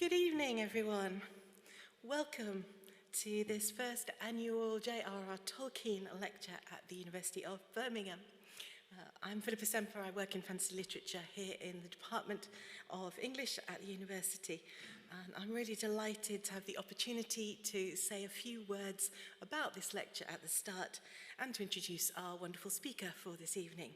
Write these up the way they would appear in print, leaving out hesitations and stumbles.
Good evening, everyone. Welcome to this first annual J.R.R. Tolkien lecture at the University of Birmingham. I'm Philippa Semper. I work in fantasy literature here in the Department of English at the university. And I'm really delighted to have the opportunity to say a few words about this lecture at the start and to introduce our wonderful speaker for this evening.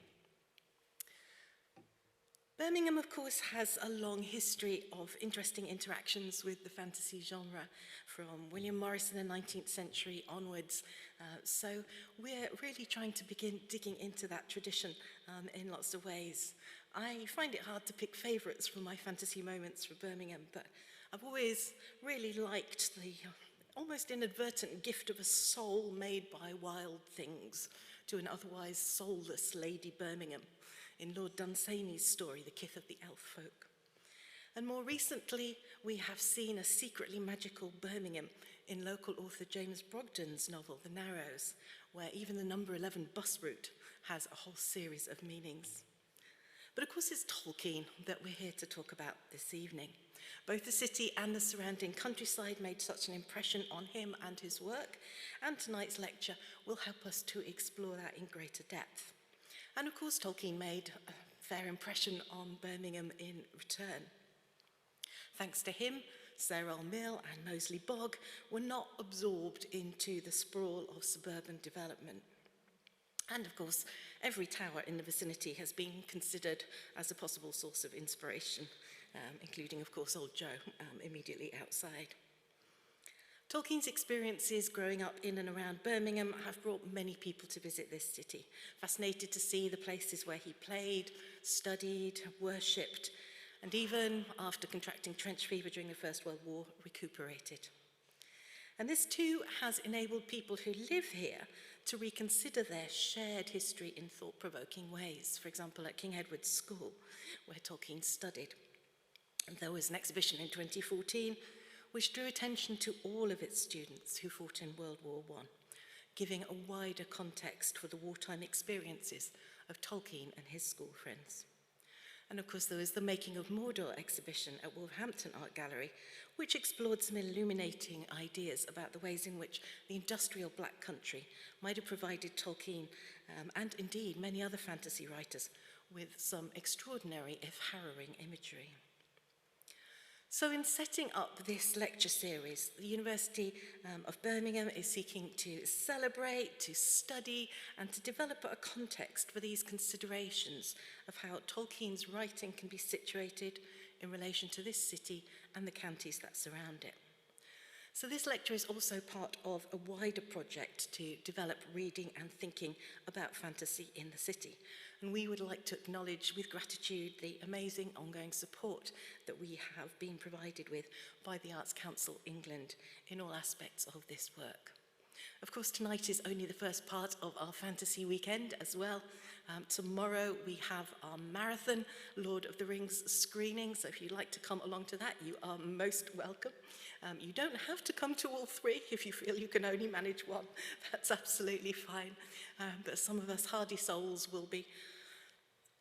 Birmingham, of course, has a long history of interesting interactions with the fantasy genre from William Morris in the 19th century onwards. So we're really trying to begin digging into that tradition in lots of ways. I find it hard to pick favourites from my fantasy moments for Birmingham, but I've always really liked the almost inadvertent gift of a soul made by wild things to an otherwise soulless Lady Birmingham in Lord Dunsany's story, The Kith of the Elf Folk. And more recently, we have seen a secretly magical Birmingham in local author James Brogden's novel, The Narrows, where even the number 11 bus route has a whole series of meanings. But of course, it's Tolkien that we're here to talk about this evening. Both the city and the surrounding countryside made such an impression on him and his work, and tonight's lecture will help us to explore that in greater depth. And of course, Tolkien made a fair impression on Birmingham in return. Thanks to him, Sayrell Mill and Moseley Bog were not absorbed into the sprawl of suburban development. And of course, every tower in the vicinity has been considered as a possible source of inspiration, including, of course, Old Joe immediately outside. Tolkien's experiences growing up in and around Birmingham have brought many people to visit this city, fascinated to see the places where he played, studied, worshipped, and even, after contracting trench fever during the First World War, recuperated. And this too has enabled people who live here to reconsider their shared history in thought-provoking ways. For example, at King Edward's School, where Tolkien studied. And there was an exhibition in 2014 which drew attention to all of its students who fought in World War I, giving a wider context for the wartime experiences of Tolkien and his school friends. And of course, there was the Making of Mordor exhibition at Wolverhampton Art Gallery, which explored some illuminating ideas about the ways in which the industrial Black Country might have provided Tolkien, and indeed many other fantasy writers, with some extraordinary, if harrowing, imagery. So in setting up this lecture series, the University of Birmingham is seeking to celebrate, to study, and to develop a context for these considerations of how Tolkien's writing can be situated in relation to this city and the counties that surround it. So this lecture is also part of a wider project to develop reading and thinking about fantasy in the city. And we would like to acknowledge with gratitude the amazing ongoing support that we have been provided with by the Arts Council England in all aspects of this work. Of course, tonight is only the first part of our fantasy weekend as well. Tomorrow we have our marathon Lord of the Rings screening, so if you'd like to come along to that, you are most welcome. You don't have to come to all three if you feel you can only manage one. That's absolutely fine. But some of us hardy souls will be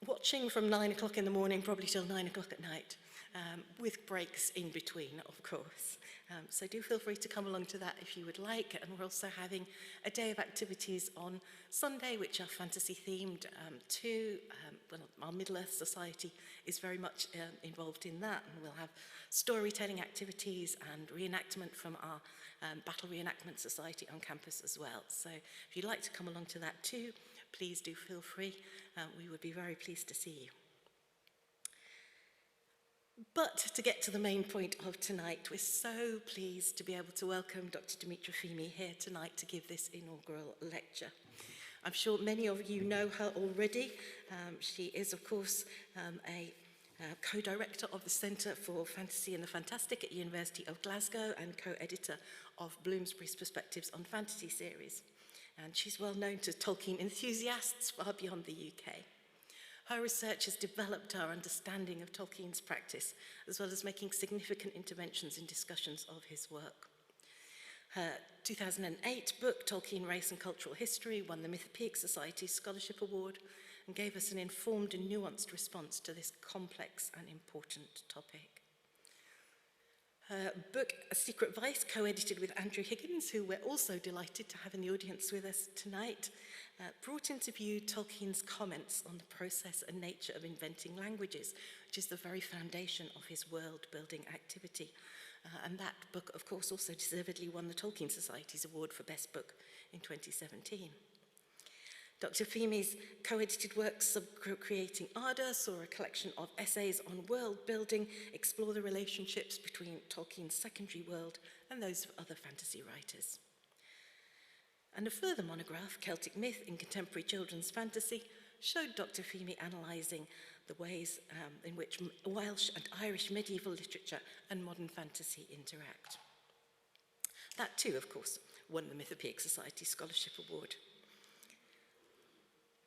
watching from 9 o'clock in the morning, probably till 9 o'clock at night, with breaks in between, of course. So do feel free to come along to that if you would like. And we're also having a day of activities on Sunday, which are fantasy themed too. Our Middle-earth Society is very much involved in that. And we'll have storytelling activities and reenactment from our Battle Reenactment Society on campus as well. So if you'd like to come along to that too, please do feel free. We would be very pleased to see you. But to get to the main point of tonight, we're so pleased to be able to welcome Dr. Dimitra Fehmi here tonight to give this inaugural lecture. I'm sure many of you know her already. She is, of course, a co-director of the Centre for Fantasy and the Fantastic at University of Glasgow and co-editor of Bloomsbury's Perspectives on Fantasy series. And she's well known to Tolkien enthusiasts far beyond the UK. Her research has developed our understanding of Tolkien's practice, as well as making significant interventions in discussions of his work. Her 2008 book, Tolkien, Race and Cultural History, won the Mythopoeic Society's Scholarship Award and gave us an informed and nuanced response to this complex and important topic. Her book, A Secret Vice, co-edited with Andrew Higgins, who we're also delighted to have in the audience with us tonight, brought into view Tolkien's comments on the process and nature of inventing languages, which is the very foundation of his world-building activity. And that book, of course, also deservedly won the Tolkien Society's Award for Best Book in 2017. Dr. Feemy's co-edited works of Creating Arda, or a collection of essays on world building, explore the relationships between Tolkien's secondary world and those of other fantasy writers. And a further monograph, Celtic Myth in Contemporary Children's Fantasy, showed Dr. Feemy analysing the ways in which Welsh and Irish medieval literature and modern fantasy interact. That too, of course, won the Mythopoeic Society Scholarship Award.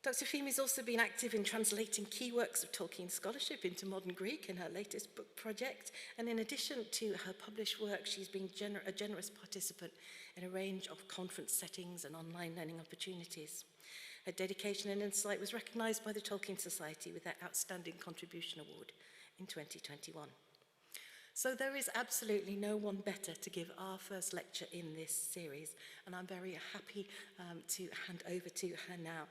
Dr. Feemy's also been active in translating key works of Tolkien scholarship into modern Greek in her latest book project, and in addition to her published work, she's been a generous participant in a range of conference settings and online learning opportunities. Her dedication and insight was recognised by the Tolkien Society with their Outstanding Contribution Award in 2021. So there is absolutely no one better to give our first lecture in this series, and I'm very happy to hand over to her now.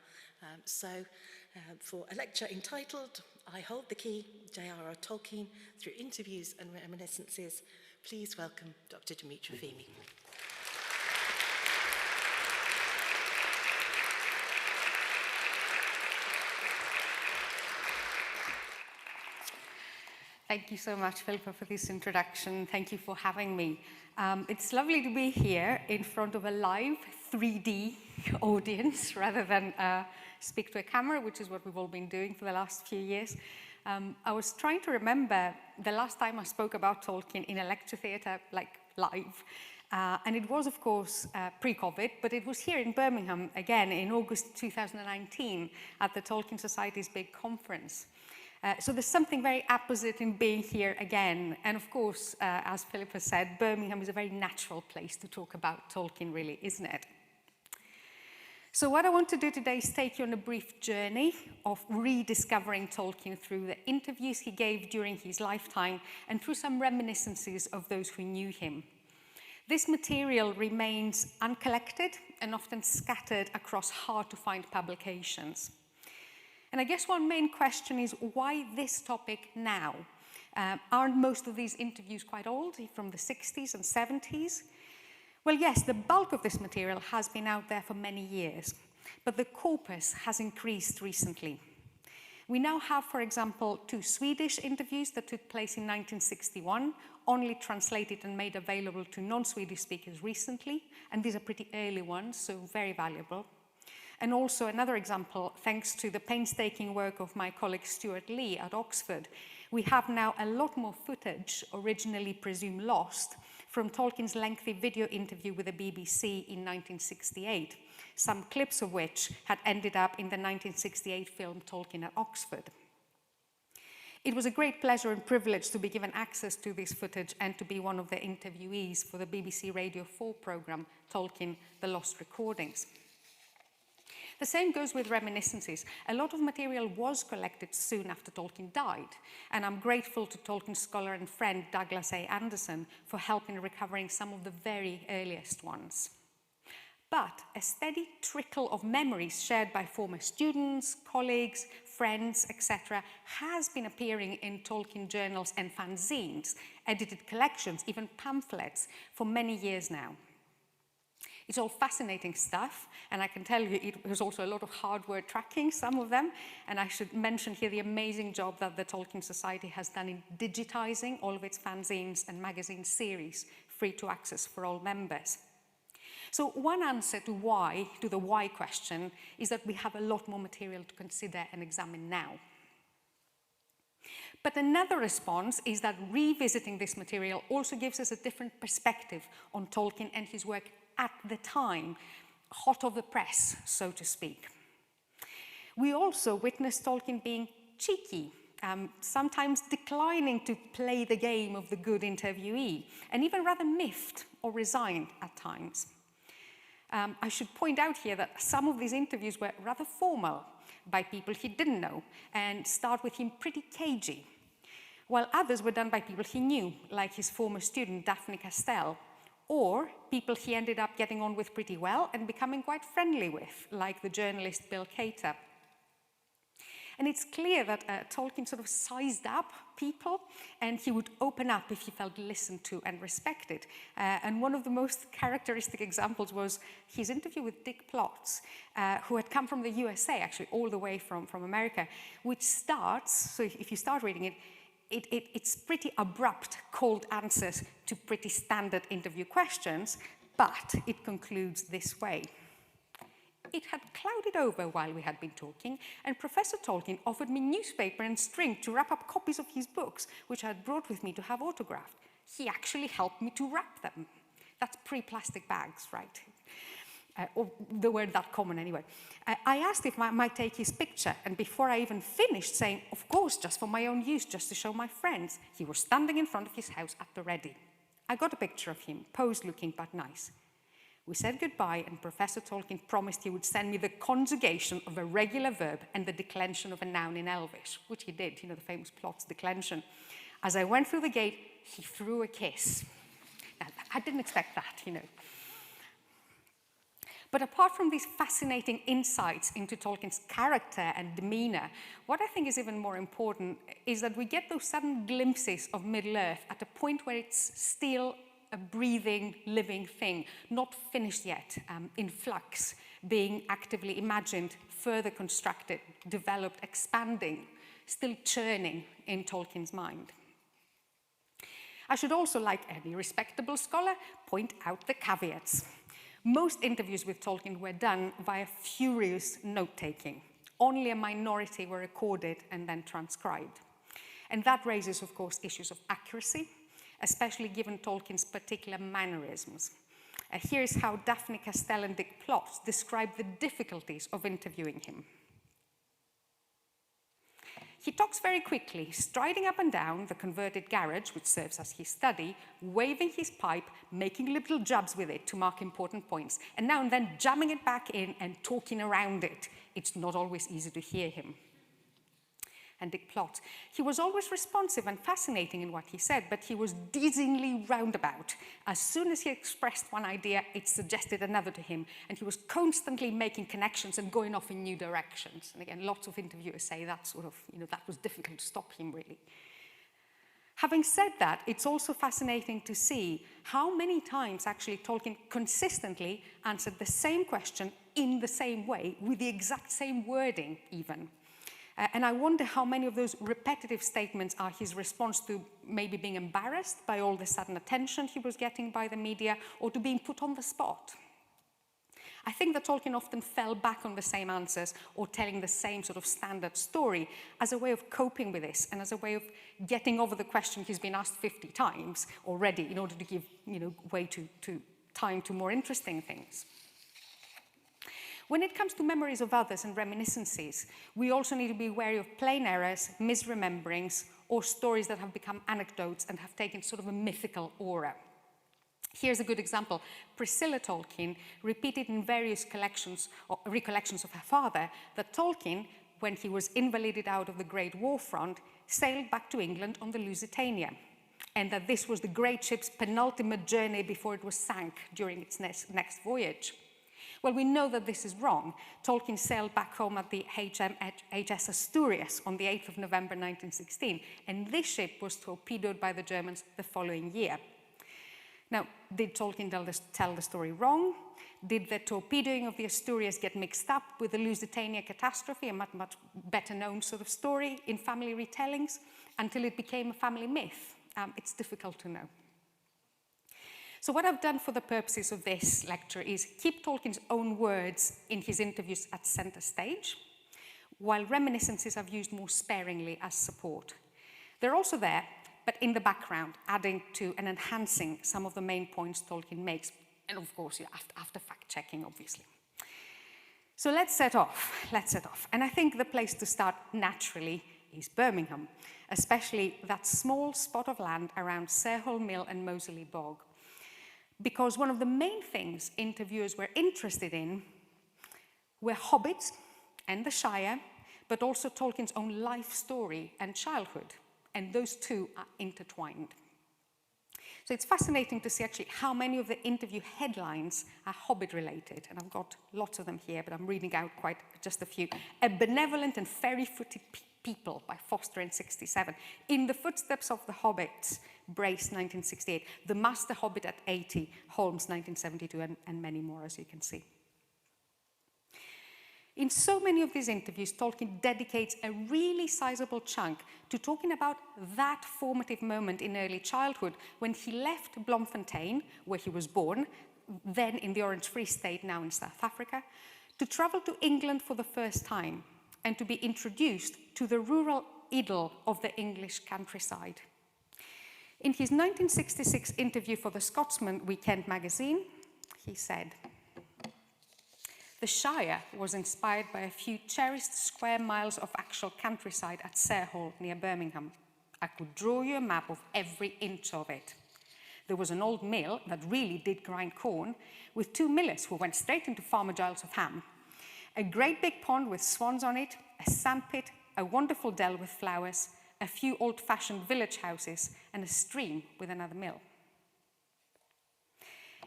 For a lecture entitled, I Hold the Key, J.R.R. Tolkien Through Interviews and Reminiscences, please welcome Dr. Dimitra Feemy. Thank you so much, Philippa, for this introduction. Thank you for having me. It's lovely to be here in front of a live 3D audience rather than speak to a camera, which is what we've all been doing for the last few years. I was trying to remember the last time I spoke about Tolkien in a lecture theatre, like live. And it was, of course, pre-COVID, but it was here in Birmingham again in August 2019 at the Tolkien Society's big conference. So there's something very apposite in being here again. And of course, as Philippa said, Birmingham is a very natural place to talk about Tolkien, really, isn't it? So what I want to do today is take you on a brief journey of rediscovering Tolkien through the interviews he gave during his lifetime and through some reminiscences of those who knew him. This material remains uncollected and often scattered across hard-to-find publications. And I guess one main question is, why this topic now? Aren't most of these interviews quite old, from the 60s and 70s? Well, yes, the bulk of this material has been out there for many years, but the corpus has increased recently. We now have, for example, 2 Swedish interviews that took place in 1961, only translated and made available to non-Swedish speakers recently, and these are pretty early ones, so very valuable. And also another example, thanks to the painstaking work of my colleague Stuart Lee at Oxford, we have now a lot more footage, originally presumed lost, from Tolkien's lengthy video interview with the BBC in 1968, some clips of which had ended up in the 1968 film Tolkien at Oxford. It was a great pleasure and privilege to be given access to this footage and to be one of the interviewees for the BBC Radio 4 programme, Tolkien, The Lost Recordings. The same goes with reminiscences. A lot of material was collected soon after Tolkien died, and I'm grateful to Tolkien scholar and friend Douglas A. Anderson for helping recovering some of the very earliest ones. But a steady trickle of memories shared by former students, colleagues, friends, etc., has been appearing in Tolkien journals and fanzines, edited collections, even pamphlets, for many years now. It's all fascinating stuff, and I can tell you it was also a lot of hard work tracking some of them, and I should mention here the amazing job that the Tolkien Society has done in digitizing all of its fanzines and magazine series, free to access for all members. So one answer to the why question, is that we have a lot more material to consider and examine now. But another response is that revisiting this material also gives us a different perspective on Tolkien and his work at the time, hot off the press, so to speak. We also witnessed Tolkien being cheeky, sometimes declining to play the game of the good interviewee, and even rather miffed or resigned at times. I should point out here that some of these interviews were rather formal by people he didn't know, and start with him pretty cagey. while others were done by people he knew, like his former student Daphne Castell, or people he ended up getting on with pretty well and becoming quite friendly with, like the journalist Bill Cater. And it's clear that Tolkien sort of sized up people, and he would open up if he felt listened to and respected. And one of the most characteristic examples was his interview with Dick Plotz, who had come from the USA, actually all the way from America, which starts, so if you start reading it, it's pretty abrupt, cold answers to pretty standard interview questions, but it concludes this way. It had clouded over while we had been talking, and Professor Tolkien offered me newspaper and string to wrap up copies of his books, which I had brought with me to have autographed. He actually helped me to wrap them. That's pre-plastic bags, right? Or they weren't that common anyway. I asked if I might take his picture, and before I even finished saying, of course, just for my own use, just to show my friends, he was standing in front of his house at the ready. I got a picture of him, posed looking but nice. We said goodbye, and Professor Tolkien promised he would send me the conjugation of a regular verb and the declension of a noun in Elvish, which he did, the famous Plot's declension. As I went through the gate, he threw a kiss. Now, I didn't expect that, But apart from these fascinating insights into Tolkien's character and demeanor, what I think is even more important is that we get those sudden glimpses of Middle-earth at a point where it's still a breathing, living thing, not finished yet, in flux, being actively imagined, further constructed, developed, expanding, still churning in Tolkien's mind. I should also, like any respectable scholar, point out the caveats. Most interviews with Tolkien were done via furious note-taking. Only a minority were recorded and then transcribed. And that raises, of course, issues of accuracy, especially given Tolkien's particular mannerisms. Here's how Daphne Castell and Dick Plotz describe the difficulties of interviewing him. He talks very quickly, striding up and down the converted garage, which serves as his study, waving his pipe, making little jabs with it to mark important points, and now and then jamming it back in and talking around it. It's not always easy to hear him. And Dick Plotz, he was always responsive and fascinating in what he said, but he was dizzyingly roundabout. As soon as he expressed one idea, it suggested another to him, and he was constantly making connections and going off in new directions. And again, lots of interviewers say that that was difficult to stop him, really. Having said that, it's also fascinating to see how many times actually Tolkien consistently answered the same question in the same way, with the exact same wording even. And I wonder how many of those repetitive statements are his response to maybe being embarrassed by all the sudden attention he was getting by the media, or to being put on the spot. I think that Tolkien often fell back on the same answers or telling the same sort of standard story as a way of coping with this and as a way of getting over the question he's been asked 50 times already in order to give way to time to more interesting things. When it comes to memories of others and reminiscences, we also need to be wary of plain errors, misrememberings, or stories that have become anecdotes and have taken sort of a mythical aura. Here's a good example. Priscilla Tolkien repeated in various recollections of her father that Tolkien, when he was invalided out of the Great War Front, sailed back to England on the Lusitania, and that this was the great ship's penultimate journey before it was sank during its next voyage. Well, we know that this is wrong. Tolkien sailed back home at the HMS Asturias on the 8th of November 1916, and this ship was torpedoed by the Germans the following year. Now, did Tolkien tell the story wrong? Did the torpedoing of the Asturias get mixed up with the Lusitania catastrophe, a much better known sort of story in family retellings, until it became a family myth? It's difficult to know. So what I've done for the purposes of this lecture is keep Tolkien's own words in his interviews at center stage, while reminiscences I've used more sparingly as support. They're also there, but in the background, adding to and enhancing some of the main points Tolkien makes, and of course, after fact-checking, obviously. So let's set off. And I think the place to start naturally is Birmingham, especially that small spot of land around Sarehole Mill and Moseley Bog. Because one of the main things interviewers were interested in were hobbits and the Shire, but also Tolkien's own life story and childhood. and those two are intertwined. So it's fascinating to see actually how many of the interview headlines are Hobbit related, and I've got lots of them here, but I'm reading out just a few. A Benevolent and Fairy-Footed People by Foster in 67. In the Footsteps of the Hobbits, Brace 1968. The Master Hobbit at 80, Holmes 1972, and many more, as you can see. In so many of these interviews, Tolkien dedicates a really sizable chunk to talking about that formative moment in early childhood when he left Bloemfontein, where he was born, then in the Orange Free State, now in South Africa, to travel to England for the first time and to be introduced to the rural idyll of the English countryside. In his 1966 interview for the Scotsman Weekend magazine, he said, "The Shire was inspired by a few cherished square miles of actual countryside at Sarehall near Birmingham. I could draw you a map of every inch of it. There was an old mill that really did grind corn, with 2 millers who went straight into Farmer Giles of Ham. A great big pond with swans on it, a sandpit, a wonderful dell with flowers, a few old-fashioned village houses, and a stream with another mill."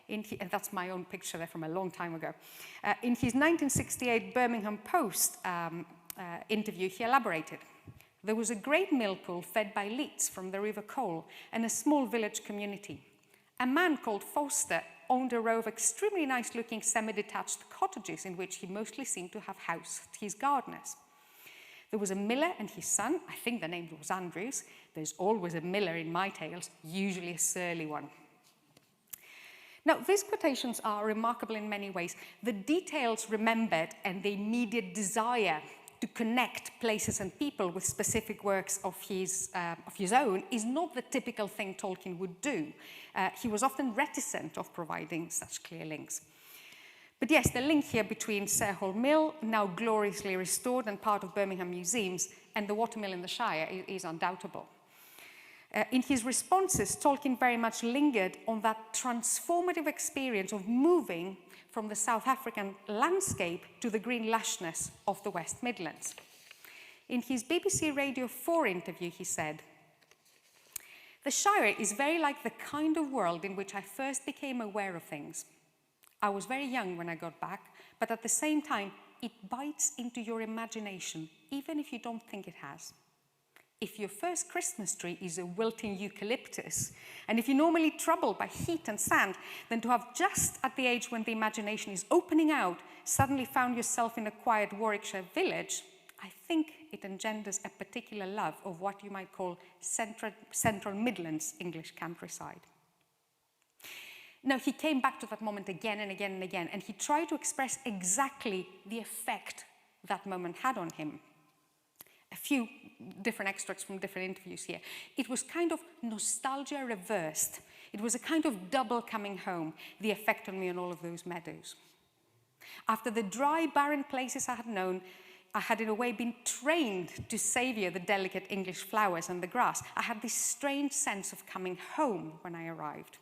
And that's my own picture there from a long time ago. In his 1968 Birmingham Post interview, he elaborated, "There was a great mill pool fed by leats from the River Cole and a small village community. A man called Foster owned a row of extremely nice-looking semi-detached cottages in which he mostly seemed to have housed his gardeners. There was a miller and his son, I think the name was Andrews. There's always a miller in my tales, usually a surly one." Now, these quotations are remarkable in many ways. The details remembered and the immediate desire to connect places and people with specific works of his own is not the typical thing Tolkien would do. He was often reticent of providing such clear links. But yes, the link here between Sarehall Mill, now gloriously restored and part of Birmingham Museums, and the watermill in the Shire is undoubtable. In his responses, Tolkien very much lingered on that transformative experience of moving from the South African landscape to the green lushness of the West Midlands. In his BBC Radio 4 interview, he said, "The Shire is very like the kind of world in which I first became aware of things. I was very young when I got back, but at the same time, it bites into your imagination, even if you don't think it has. If your first Christmas tree is a wilting eucalyptus, and if you're normally troubled by heat and sand, then to have just at the age when the imagination is opening out, suddenly found yourself in a quiet Warwickshire village, I think it engenders a particular love of what you might call Central Midlands English countryside." Now, he came back to that moment again and again and again, and he tried to express exactly the effect that moment had on him. A few different extracts from different interviews here. "It was kind of nostalgia reversed. It was a kind of double coming home, the effect on me on all of those meadows. After the dry, barren places I had known, I had in a way been trained to savour the delicate English flowers and the grass. I had this strange sense of coming home when I arrived.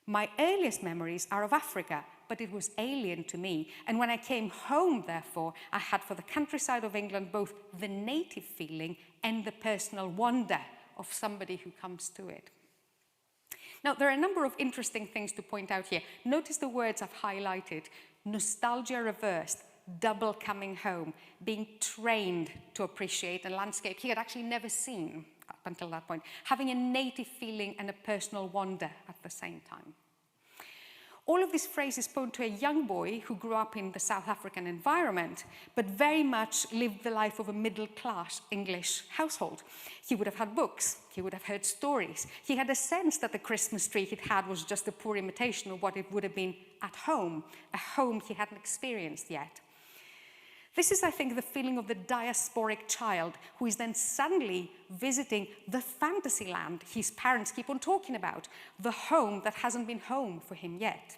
My earliest memories are of Africa, but it was alien to me. And when I came home, therefore, I had for the countryside of England both the native feeling and the personal wonder of somebody who comes to it." Now, there are a number of interesting things to point out here. Notice the words I've highlighted: nostalgia reversed, double coming home, being trained to appreciate a landscape he had actually never seen up until that point, having a native feeling and a personal wonder at the same time. All of these phrases point to a young boy who grew up in the South African environment, but very much lived the life of a middle-class English household. He would have had books, he would have heard stories. He had a sense that the Christmas tree he'd had was just a poor imitation of what it would have been at home, a home he hadn't experienced yet. This is, I think, the feeling of the diasporic child who is then suddenly visiting the fantasy land his parents keep on talking about, the home that hasn't been home for him yet.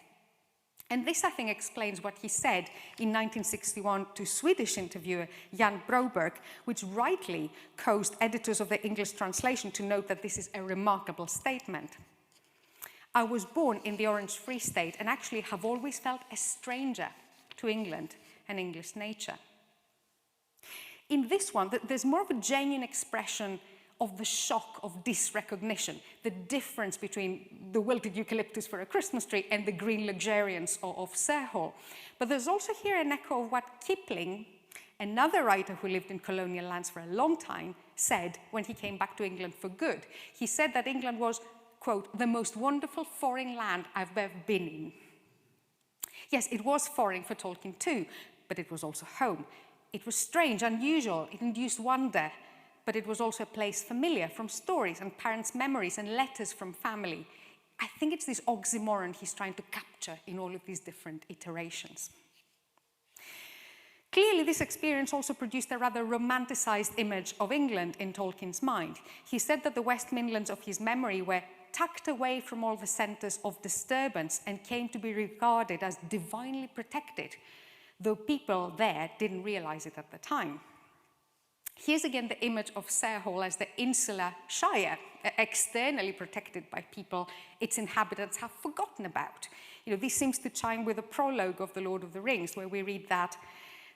And this, I think, explains what he said in 1961 to Swedish interviewer Jan Broberg, which rightly caused editors of the English translation to note that this is a remarkable statement. "I was born in the Orange Free State and actually have always felt a stranger to England and English nature." In this one, there's more of a genuine expression of the shock of disrecognition, the difference between the wilted eucalyptus for a Christmas tree and the green luxuriance of Sarehole. But there's also here an echo of what Kipling, another writer who lived in colonial lands for a long time, said when he came back to England for good. He said that England was, quote, the most wonderful foreign land I've ever been in. Yes, it was foreign for Tolkien too, but it was also home. It was strange, unusual, it induced wonder, but it was also a place familiar from stories and parents' memories and letters from family. I think it's this oxymoron he's trying to capture in all of these different iterations. Clearly, this experience also produced a rather romanticized image of England in Tolkien's mind. He said that the West Midlands of his memory were tucked away from all the centres of disturbance and came to be regarded as divinely protected, though people there didn't realise it at the time. Here's again the image of Sarehole as the insular shire, externally protected by people its inhabitants have forgotten about. You know, this seems to chime with the prologue of The Lord of the Rings, where we read that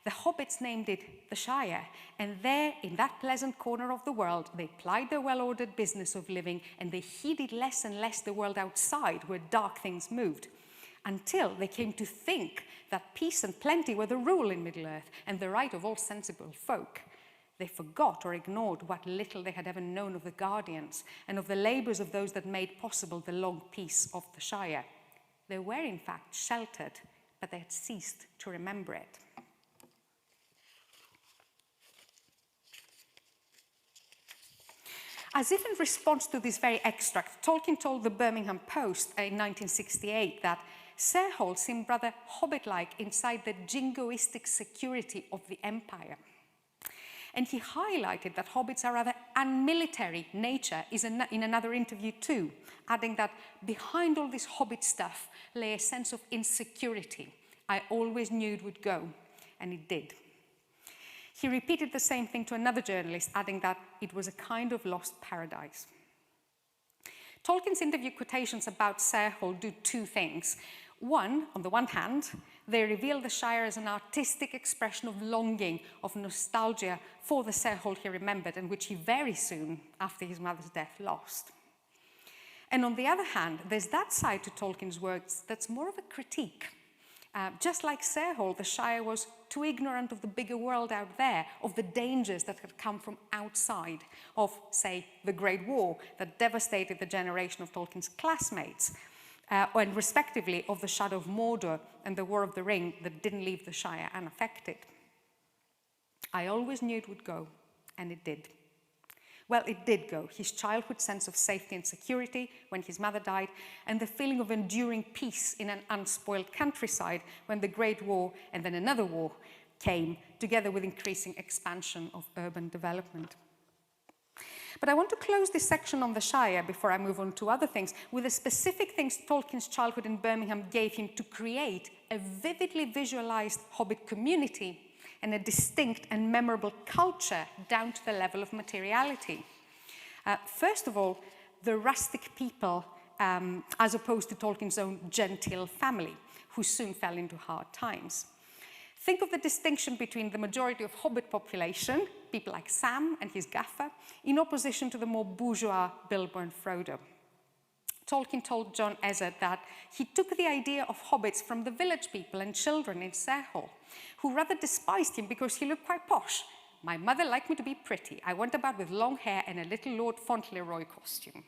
the hobbits named it the Shire, and there, in that pleasant corner of the world, they plied their well-ordered business of living, and they heeded less and less the world outside, where dark things moved, until they came to think that peace and plenty were the rule in Middle-earth, and the right of all sensible folk. They forgot or ignored what little they had ever known of the Guardians, and of the labours of those that made possible the long peace of the Shire. They were, in fact, sheltered, but they had ceased to remember it. As if in response to this very extract, Tolkien told the Birmingham Post in 1968 that Sarehole seemed rather hobbit-like inside the jingoistic security of the empire. And he highlighted that hobbits are rather unmilitary nature in another interview too, adding that behind all this hobbit stuff lay a sense of insecurity. I always knew it would go, and it did. He repeated the same thing to another journalist, adding that it was a kind of lost paradise. Tolkien's interview quotations about Sarehole do two things. One, on the one hand, they reveal the Shire as an artistic expression of longing, of nostalgia for the Sarehole he remembered and which he very soon, after his mother's death, lost. And on the other hand, there's that side to Tolkien's works that's more of a critique. Just like Sarehole, the Shire was too ignorant of the bigger world out there, of the dangers that had come from outside, of, say, the Great War that devastated the generation of Tolkien's classmates, and respectively of the Shadow of Mordor and the War of the Ring that didn't leave the Shire unaffected. I always knew it would go, and it did. Well, it did go. His childhood sense of safety and security when his mother died, and the feeling of enduring peace in an unspoiled countryside when the Great War and then another war came, together with increasing expansion of urban development. But I want to close this section on the Shire before I move on to other things, with the specific things Tolkien's childhood in Birmingham gave him to create a vividly visualized hobbit community and a distinct and memorable culture down to the level of materiality. First of all, the rustic people, as opposed to Tolkien's own genteel family, who soon fell into hard times. Think of the distinction between the majority of hobbit population, people like Sam and his gaffer, in opposition to the more bourgeois Bilbo and Frodo. Tolkien told John Ezzard that he took the idea of hobbits from the village people and children in Sarehole, who rather despised him because he looked quite posh. My mother liked me to be pretty. I went about with long hair and a little Lord Fauntleroy costume.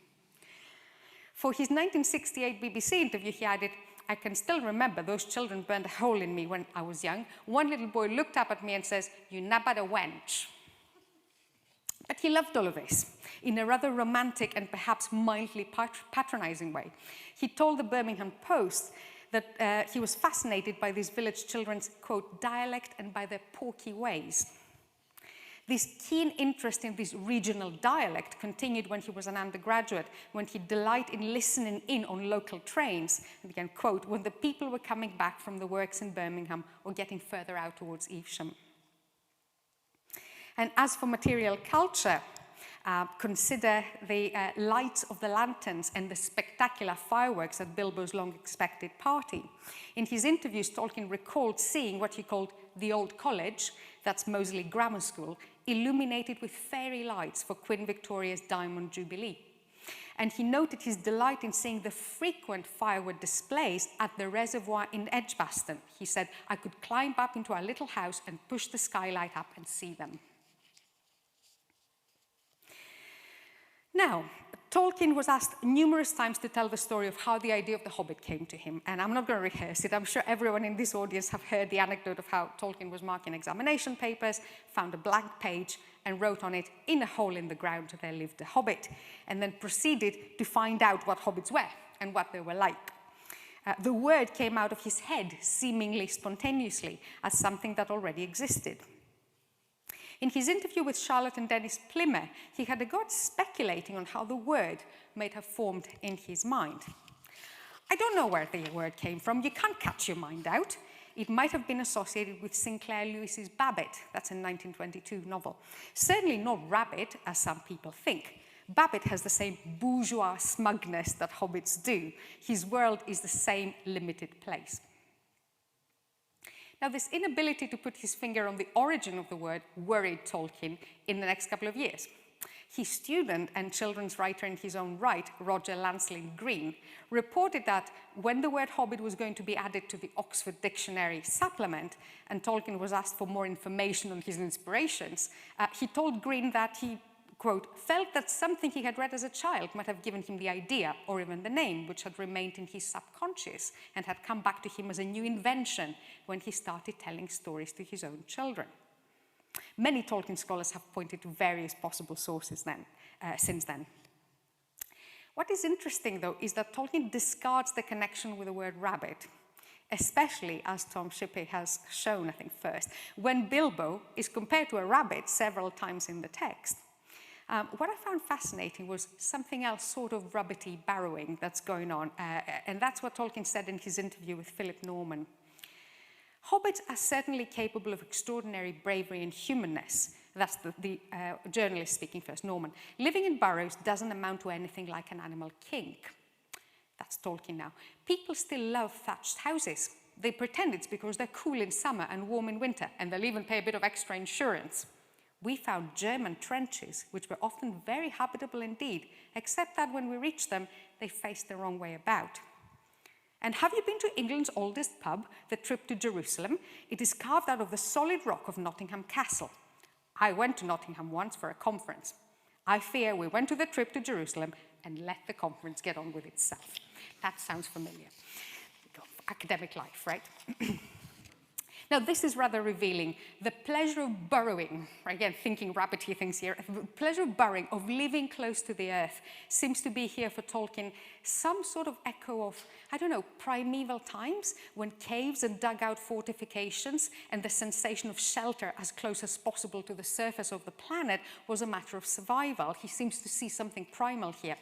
For his 1968 BBC interview, he added, I can still remember those children burned a hole in me when I was young. One little boy looked up at me and says, you nabbed a wench. But he loved all of this in a rather romantic and perhaps mildly patronizing way. He told the Birmingham Post that he was fascinated by these village children's, quote, dialect and by their porky ways. This keen interest in this regional dialect continued when he was an undergraduate, when he delighted in listening in on local trains, and again, quote, when the people were coming back from the works in Birmingham or getting further out towards Evesham. And as for material culture, consider the lights of the lanterns and the spectacular fireworks at Bilbo's long-expected party. In his interviews, Tolkien recalled seeing what he called the Old College, that's Moseley Grammar School, illuminated with fairy lights for Queen Victoria's Diamond Jubilee. And he noted his delight in seeing the frequent firework displays at the reservoir in Edgbaston. He said, "I could climb up into our little house and push the skylight up and see them." Now, Tolkien was asked numerous times to tell the story of how the idea of The Hobbit came to him, and I'm not going to rehearse it. I'm sure everyone in this audience have heard the anecdote of how Tolkien was marking examination papers, found a blank page, and wrote on it, "In a hole in the ground there lived a hobbit," and then proceeded to find out what hobbits were and what they were like. The word came out of his head seemingly spontaneously as something that already existed. In his interview with Charlotte and Dennis Plimmer, he had a go at speculating on how the word may have formed in his mind. "I don't know where the word came from. You can't catch your mind out. It might have been associated with Sinclair Lewis's Babbitt." That's a 1922 novel. "Certainly not rabbit, as some people think. Babbitt has the same bourgeois smugness that hobbits do. His world is the same limited place." Now, this inability to put his finger on the origin of the word worried Tolkien in the next couple of years. His student and children's writer in his own right, Roger Lancelyn Green, reported that when the word hobbit was going to be added to the Oxford Dictionary supplement, and Tolkien was asked for more information on his inspirations, he told Green that he, quote, "felt that something he had read as a child might have given him the idea or even the name, which had remained in his subconscious and had come back to him as a new invention when he started telling stories to his own children." Many Tolkien scholars have pointed to various possible sources since then. What is interesting, though, is that Tolkien discards the connection with the word rabbit, especially, as Tom Shippey has shown, I think, first, when Bilbo is compared to a rabbit several times in the text. What I found fascinating was something else sort of rabbity barrowing that's going on, and that's what Tolkien said in his interview with Philip Norman. "Hobbits are certainly capable of extraordinary bravery and humanness." That's the journalist speaking first, Norman. "Living in burrows doesn't amount to anything like an animal kink." That's Tolkien now. "People still love thatched houses. They pretend it's because they're cool in summer and warm in winter, and they'll even pay a bit of extra insurance. We found German trenches, which were often very habitable indeed, except that when we reached them, they faced the wrong way about. And have you been to England's oldest pub, the Trip to Jerusalem? It is carved out of the solid rock of Nottingham Castle. I went to Nottingham once for a conference. I fear we went to the Trip to Jerusalem and let the conference get on with itself." That sounds familiar. Academic life, right? Now, this is rather revealing. The pleasure of burrowing, again, thinking rabbity things here, the pleasure of burrowing, of living close to the earth, seems to be here for Tolkien some sort of echo of, I don't know, primeval times when caves and dugout fortifications and the sensation of shelter as close as possible to the surface of the planet was a matter of survival. He seems to see something primal here.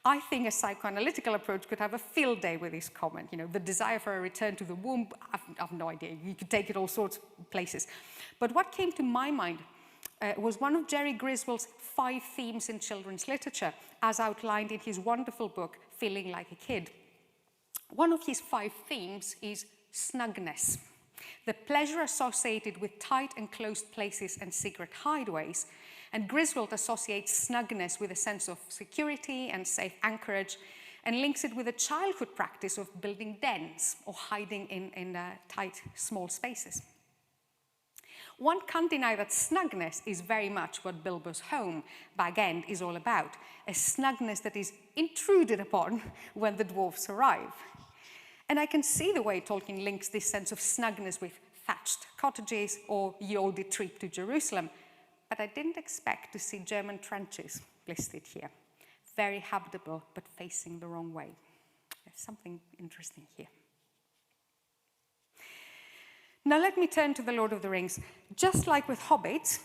I think a psychoanalytical approach could have a field day with this comment. You know, the desire for a return to the womb, I've no idea. You could take it all sorts of places. But what came to my mind was one of Jerry Griswold's 5 themes in children's literature, as outlined in his wonderful book, Feeling Like a Kid. One of his 5 themes is snugness, the pleasure associated with tight and closed places and secret hideaways. And Griswold associates snugness with a sense of security and safe anchorage, and links it with a childhood practice of building dens or hiding in tight, small spaces. One can't deny that snugness is very much what Bilbo's home, Bag End, is all about, a snugness that is intruded upon when the dwarfs arrive. And I can see the way Tolkien links this sense of snugness with thatched cottages or Ye Olde Trip to Jerusalem, but I didn't expect to see German trenches listed here. Very habitable, but facing the wrong way. There's something interesting here. Now let me turn to The Lord of the Rings. Just like with Hobbit,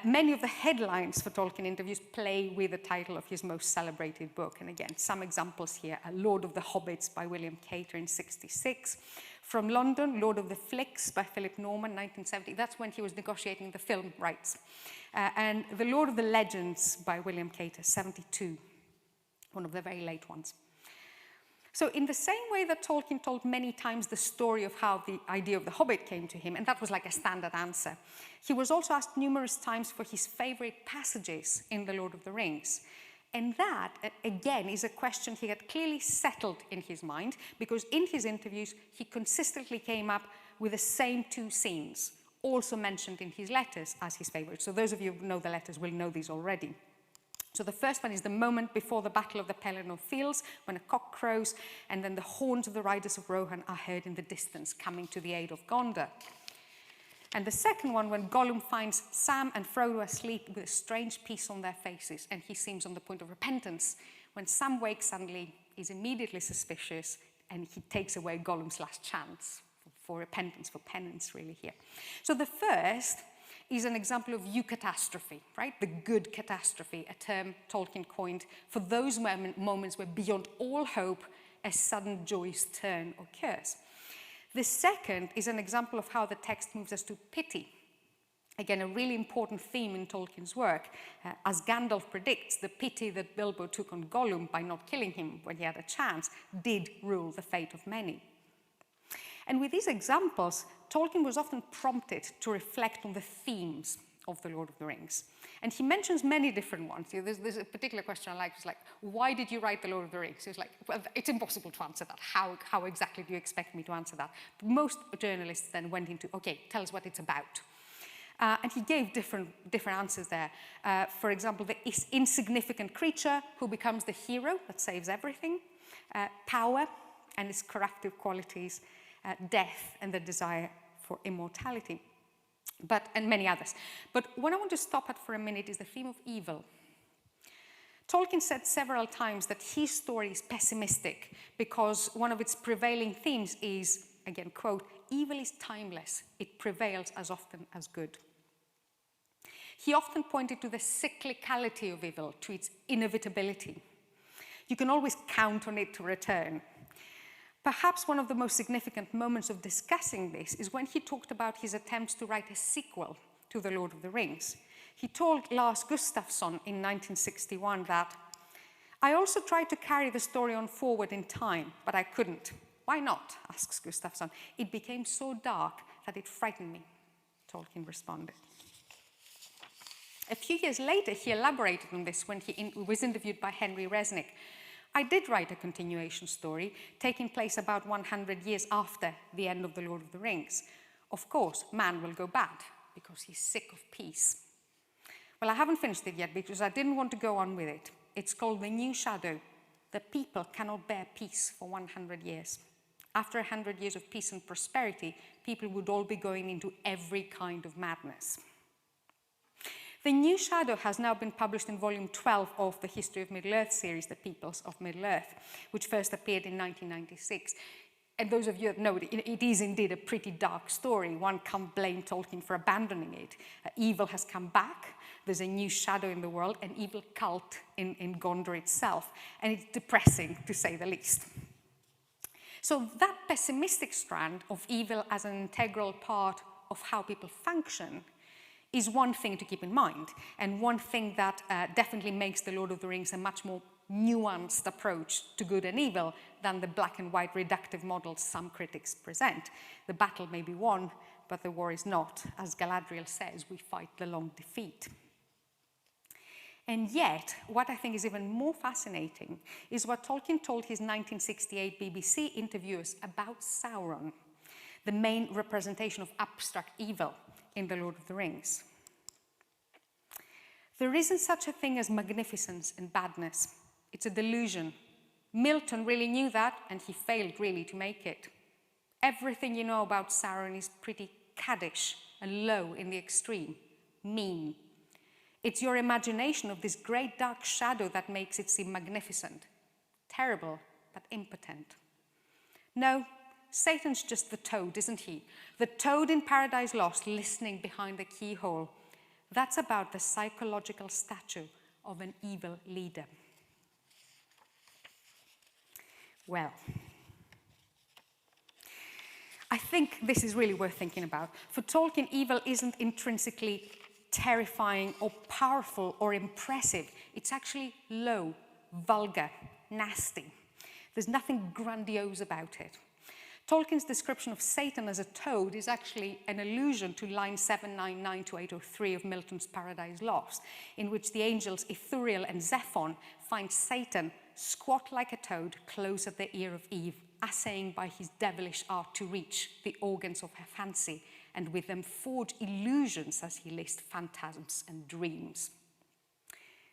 many of the headlines for Tolkien interviews play with the title of his most celebrated book. And again, some examples here. Lord of the Hobbits by William Cater in '66. From London, Lord of the Flicks by Philip Norman, 1970. That's when he was negotiating the film rights. And The Lord of the Legends by William Cater, '72. One of the very late ones. So in the same way that Tolkien told many times the story of how the idea of the Hobbit came to him, and that was like a standard answer, he was also asked numerous times for his favorite passages in The Lord of the Rings. And that, again, is a question he had clearly settled in his mind, because in his interviews, he consistently came up with the same two scenes, also mentioned in his letters as his favorites. So those of you who know the letters will know these already. So the first one is the moment before the Battle of the Pelennor Fields, when a cock crows, and then the horns of the riders of Rohan are heard in the distance, coming to the aid of Gondor. And the second one, when Gollum finds Sam and Frodo asleep with a strange peace on their faces, and he seems on the point of repentance. When Sam wakes suddenly, he's immediately suspicious, and he takes away Gollum's last chance for repentance, for penance, really, here. So the first is an example of eucatastrophe, right? The good catastrophe, a term Tolkien coined for those moments where beyond all hope, a sudden joyous turn occurs. The second is an example of how the text moves us to pity. Again, a really important theme in Tolkien's work. As Gandalf predicts, the pity that Bilbo took on Gollum by not killing him when he had a chance did rule the fate of many. And with these examples, Tolkien was often prompted to reflect on the themes of The Lord of the Rings. And he mentions many different ones. There's a particular question I like, it's like, why did you write The Lord of the Rings? It's like, well, it's impossible to answer that. How exactly do you expect me to answer that? But most journalists then went into, okay, tell us what it's about. And he gave different answers there. For example, the insignificant creature who becomes the hero that saves everything, power and its corruptive qualities, death and the desire for immortality, and many others. But what I want to stop at for a minute is the theme of evil. Tolkien said several times that his story is pessimistic because one of its prevailing themes is, again, quote, evil is timeless, it prevails as often as good. He often pointed to the cyclicality of evil, to its inevitability. You can always count on it to return. Perhaps one of the most significant moments of discussing this is when he talked about his attempts to write a sequel to The Lord of the Rings. He told Lars Gustafsson in 1961 that, I also tried to carry the story on forward in time, but I couldn't. Why not? Asks Gustafsson. It became so dark that it frightened me, Tolkien responded. A few years later, he elaborated on this when he was interviewed by Henry Resnick. I did write a continuation story taking place about 100 years after the end of The Lord of the Rings. Of course, man will go bad because he's sick of peace. Well, I haven't finished it yet because I didn't want to go on with it. It's called The New Shadow. The people cannot bear peace for 100 years. After 100 years of peace and prosperity, people would all be going into every kind of madness. The New Shadow has now been published in volume 12 of the History of Middle-earth series, The Peoples of Middle-earth, which first appeared in 1996. And those of you that know it, it is indeed a pretty dark story. One can't blame Tolkien for abandoning it. Evil has come back. There's a new shadow in the world, an evil cult in Gondor itself. And it's depressing, to say the least. So that pessimistic strand of evil as an integral part of how people function is one thing to keep in mind, and one thing that definitely makes The Lord of the Rings a much more nuanced approach to good and evil than the black and white reductive models some critics present. The battle may be won, but the war is not. As Galadriel says, we fight the long defeat. And yet, what I think is even more fascinating is what Tolkien told his 1968 BBC interviewers about Sauron, the main representation of abstract evil in The Lord of the Rings. There isn't such a thing as magnificence and badness. It's a delusion. Milton really knew that, and he failed really to make it. Everything you know about Sauron is pretty caddish and low in the extreme, mean. It's your imagination of this great dark shadow that makes it seem magnificent, terrible, but impotent. No, Satan's just the toad, isn't he? The toad in Paradise Lost, listening behind the keyhole. That's about the psychological stature of an evil leader. Well, I think this is really worth thinking about. For Tolkien, evil isn't intrinsically terrifying or powerful or impressive. It's actually low, vulgar, nasty. There's nothing grandiose about it. Tolkien's description of Satan as a toad is actually an allusion to line 799 to 803 of Milton's Paradise Lost, in which the angels Ithuriel and Zephon find Satan squat like a toad close at the ear of Eve, assaying by his devilish art to reach the organs of her fancy, and with them forge illusions as he lists phantasms and dreams.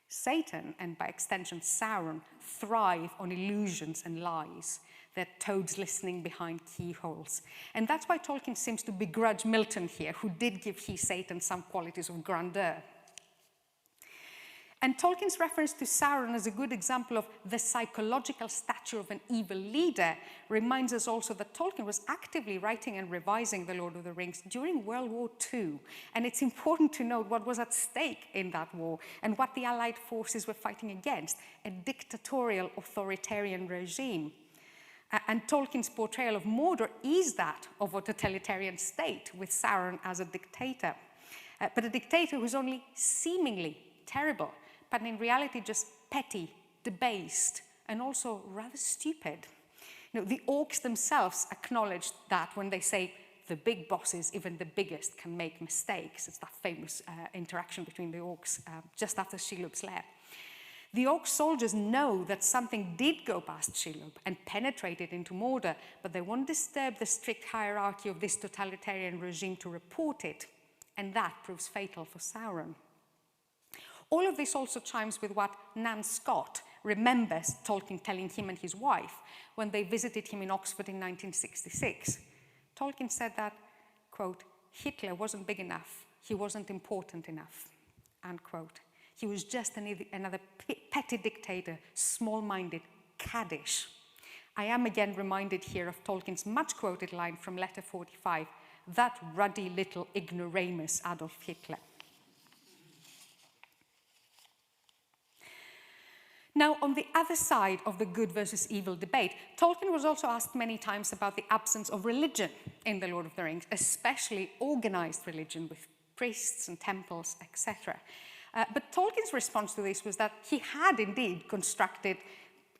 Satan, and by extension Sauron, thrive on illusions and lies. They're toads listening behind keyholes. And that's why Tolkien seems to begrudge Milton here, who did give Satan some qualities of grandeur. And Tolkien's reference to Sauron as a good example of the psychological stature of an evil leader reminds us also that Tolkien was actively writing and revising The Lord of the Rings during World War II. And it's important to note what was at stake in that war and what the Allied forces were fighting against, a dictatorial authoritarian regime. And Tolkien's portrayal of Mordor is that of a totalitarian state, with Sauron as a dictator. But a dictator who's only seemingly terrible, but in reality just petty, debased, and also rather stupid. You know, the orcs themselves acknowledge that when they say the big bosses, even the biggest, can make mistakes. It's that famous interaction between the orcs just after Shelob's lair. The orc soldiers know that something did go past Shelob and penetrated into Mordor, but they won't disturb the strict hierarchy of this totalitarian regime to report it, and that proves fatal for Sauron. All of this also chimes with what Nan Scott remembers Tolkien telling him and his wife when they visited him in Oxford in 1966. Tolkien said that, quote, Hitler wasn't big enough, he wasn't important enough, end quote. He was just another petty dictator, small-minded, caddish. I am again reminded here of Tolkien's much-quoted line from Letter 45, that ruddy little ignoramus Adolf Hitler. Now, on the other side of the good versus evil debate, Tolkien was also asked many times about the absence of religion in The Lord of the Rings, especially organized religion with priests and temples, etc. But Tolkien's response to this was that he had indeed constructed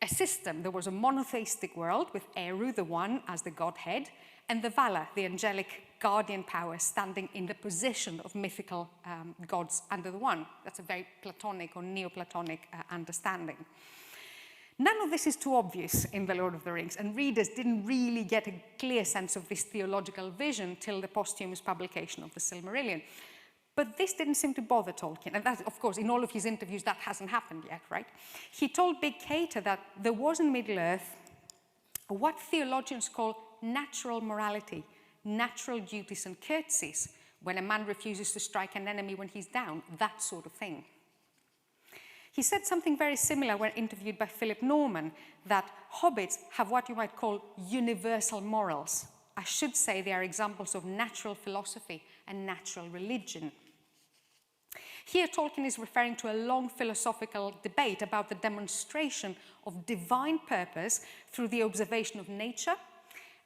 a system. There was a monotheistic world with Eru, the One, as the godhead, and the Vala, the angelic guardian power, standing in the position of mythical gods under the One. That's a very Platonic or Neoplatonic understanding. None of this is too obvious in The Lord of the Rings, and readers didn't really get a clear sense of this theological vision till the posthumous publication of the Silmarillion. But this didn't seem to bother Tolkien, and that, of course, in all of his interviews, that hasn't happened yet, right? He told Big Cater that there was in Middle-earth what theologians call natural morality, natural duties and courtesies, when a man refuses to strike an enemy when he's down, that sort of thing. He said something very similar when interviewed by Philip Norman, that hobbits have what you might call universal morals. I should say they are examples of natural philosophy and natural religion. Here, Tolkien is referring to a long philosophical debate about the demonstration of divine purpose through the observation of nature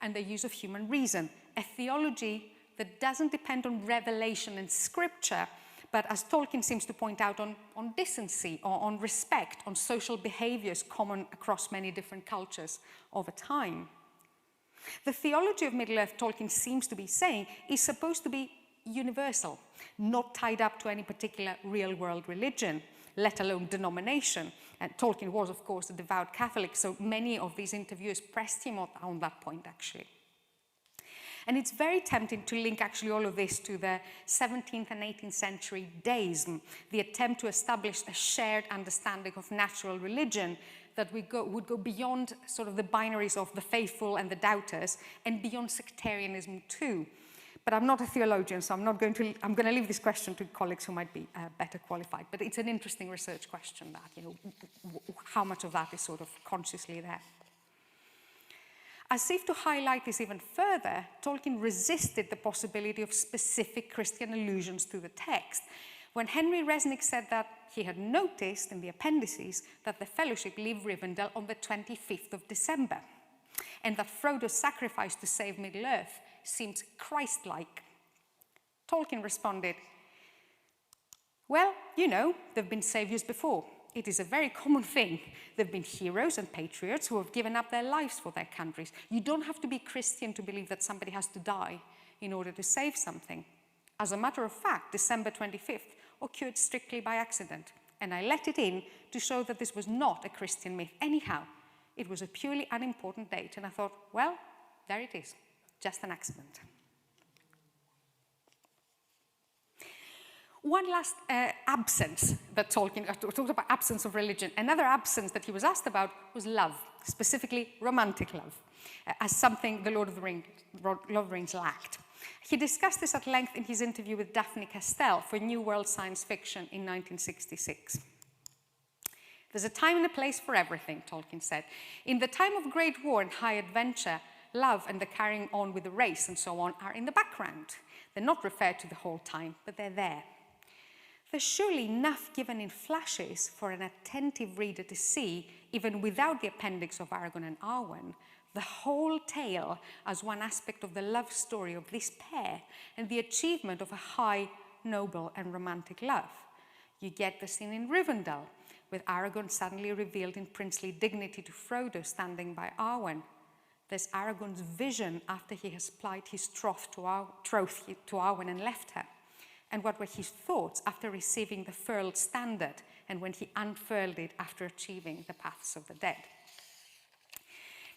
and the use of human reason, a theology that doesn't depend on revelation and scripture, but as Tolkien seems to point out, on decency, or on respect, on social behaviors common across many different cultures over time. The theology of Middle-earth, Tolkien seems to be saying, is supposed to be universal, not tied up to any particular real-world religion, let alone denomination. And Tolkien was, of course, a devout Catholic, so many of these interviewers pressed him on that point, actually. And it's very tempting to link actually all of this to the 17th and 18th century deism, the attempt to establish a shared understanding of natural religion that would go beyond sort of the binaries of the faithful and the doubters, and beyond sectarianism too. But I'm not a theologian, so I'm going to leave this question to colleagues who might be better qualified. But it's an interesting research question, that, you know, how much of that is sort of consciously there. As if to highlight this even further, Tolkien resisted the possibility of specific Christian allusions to the text, when Henry Resnick said that he had noticed in the appendices that the Fellowship leave Rivendell on the 25th of December, and that Frodo's sacrifice to save Middle-earth seems Christ-like. Tolkien responded, well, you know, there have been saviors before. it is a very common thing. There have been heroes and patriots who have given up their lives for their countries. You don't have to be Christian to believe that somebody has to die in order to save something. As a matter of fact, December 25th occurred strictly by accident, and I let it in to show that this was not a Christian myth anyhow. It was a purely unimportant date, and I thought, well, there it is, just an accident. One last absence that Tolkien talked about, absence of religion. Another absence that he was asked about was love, specifically romantic love, as something the Lord of the Rings lacked. He discussed this at length in his interview with Daphne Castell for New World Science Fiction in 1966. There's a time and a place for everything, Tolkien said. In the time of great war and high adventure, love and the carrying on with the race and so on are in the background. They're not referred to the whole time, but they're there. There's surely enough given in flashes for an attentive reader to see, even without the appendix of Aragorn and Arwen, the whole tale as one aspect of the love story of this pair and the achievement of a high, noble and romantic love. You get the scene in Rivendell, with Aragorn suddenly revealed in princely dignity to Frodo standing by Arwen. There's Aragorn's vision after he has plied his troth to Arwen and left her. And what were his thoughts after receiving the furled standard and when he unfurled it after achieving the paths of the dead?